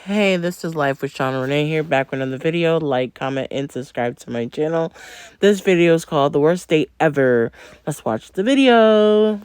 Hey, this is Life with Sean Renee here, back with another video. Like, comment, and subscribe to my channel. This video is called The Worst Date Ever. Let's watch the video.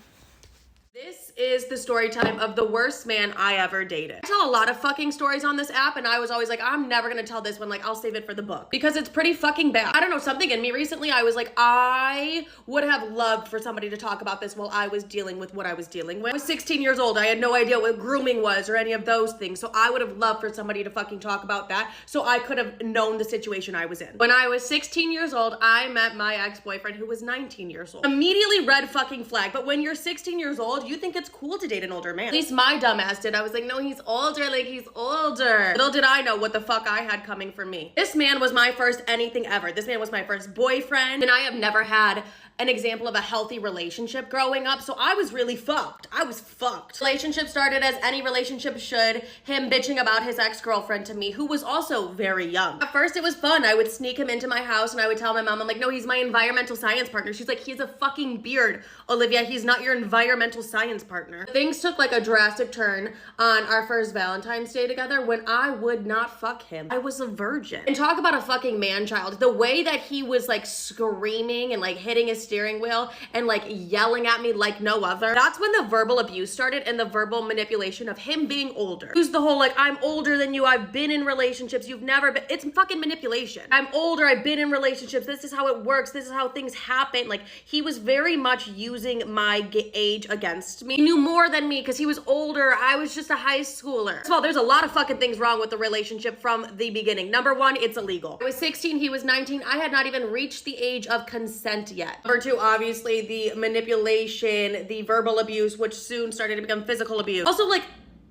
This is the story time of the worst man I ever dated. I tell a lot of fucking stories on this app, and I was always like, I'm never gonna tell this one, like, I'll save it for the book. Because it's pretty fucking bad. I don't know, something in me recently, I was like, I would have loved for somebody to talk about this while I was dealing with what I was dealing with. I was 16 years old, I had no idea what grooming was or any of those things, so I would have loved for somebody to fucking talk about that so I could have known the situation I was in. When I was 16 years old, I met my ex-boyfriend who was 19 years old. Immediately red fucking flag, but when you're 16 years old, you think it's cool to date an older man. At least my dumb ass did. I was like, no, he's older, like he's older. Little did I know what the fuck I had coming for me. This man was my first anything ever. This man was my first boyfriend, and I have never had an example of a healthy relationship growing up, so I was really fucked. I was fucked. Relationship started as any relationship should, him bitching about his ex-girlfriend to me, who was also very young. At first it was fun. I would sneak him into my house and I would tell my mom, I'm like, no, he's my environmental science partner. She's like, he has a fucking beard, Olivia. He's not your environmental science partner. Things took like a drastic turn on our first Valentine's Day together when I would not fuck him. I was a virgin. And talk about a fucking man-child. The way that he was like screaming and like hitting his steering wheel and like yelling at me like no other. That's when the verbal abuse started and the verbal manipulation of him being older. Use the whole like, I'm older than you, I've been in relationships, you've never been. It's fucking manipulation. I'm older, I've been in relationships, this is how it works, this is how things happen. Like, he was very much using my age against me. He knew more than me because he was older. I was just a high schooler. First of all, there's a lot of fucking things wrong with the relationship from the beginning. Number one, it's illegal. I was 16, he was 19. I had not even reached the age of consent yet. Number two, obviously the manipulation, the verbal abuse, which soon started to become physical abuse. Also, like,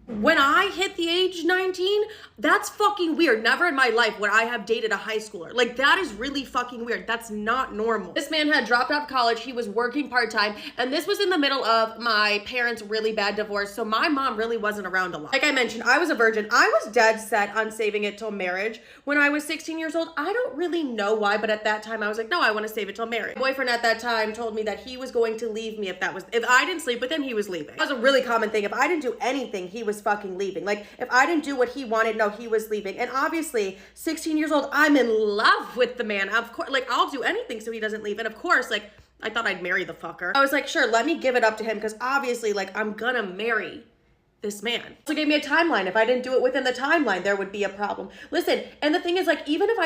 when I hit the age 19, that's fucking weird. Never in my life would I have dated a high schooler. Like, that is really fucking weird. That's not normal. This man had dropped out of college. He was working part-time, and this was in the middle of my parents' really bad divorce, so my mom really wasn't around a lot. Like I mentioned, I was a virgin. I was dead set on saving it till marriage. When I was 16 years old, I don't really know why, but at that time I was like, no, I want to save it till marriage. My boyfriend at that time told me that he was going to leave me if I didn't sleep with him, he was leaving. That was a really common thing. If I didn't do anything, he was fucking leaving. Like, if I didn't do what he wanted, no, he was leaving. And obviously, 16 years old, I'm in love with the man. Of course, like, I'll do anything so he doesn't leave. And of course, like, I thought I'd marry the fucker. I was like, sure, let me give it up to him because obviously, like, I'm gonna marry this man. So gave me a timeline. If I didn't do it within the timeline, there would be a problem. Listen, and the thing is, like, even if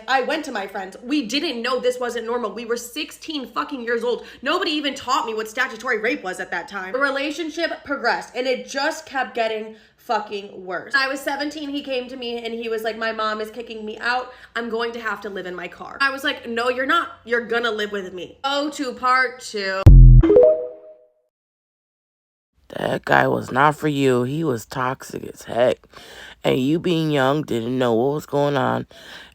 I went to my friends, we didn't know this wasn't normal. We were 16 fucking years old. Nobody even taught me what statutory rape was at that time. The relationship progressed and it just kept getting fucking worse. When I was 17, he came to me and he was like, my mom is kicking me out. I'm going to have to live in my car. I was like, no, you're not. You're gonna live with me. Oh, to part two. That guy was not for you. He was toxic as heck. And you being young didn't know what was going on.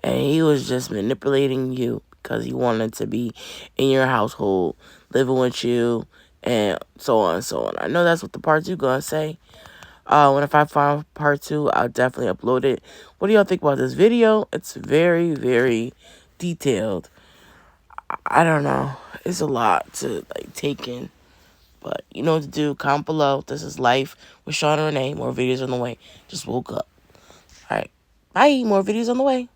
And he was just manipulating you because he wanted to be in your household, living with you, and so on and so on. I know that's what the part two gonna say. If I find part two, I'll definitely upload it. What do y'all think about this video? It's very, very detailed. I don't know. It's a lot to like take in. But you know what to do. Comment below. This is Life with Sean and Renee. More videos on the way. Just woke up. Alright. Bye. More videos on the way.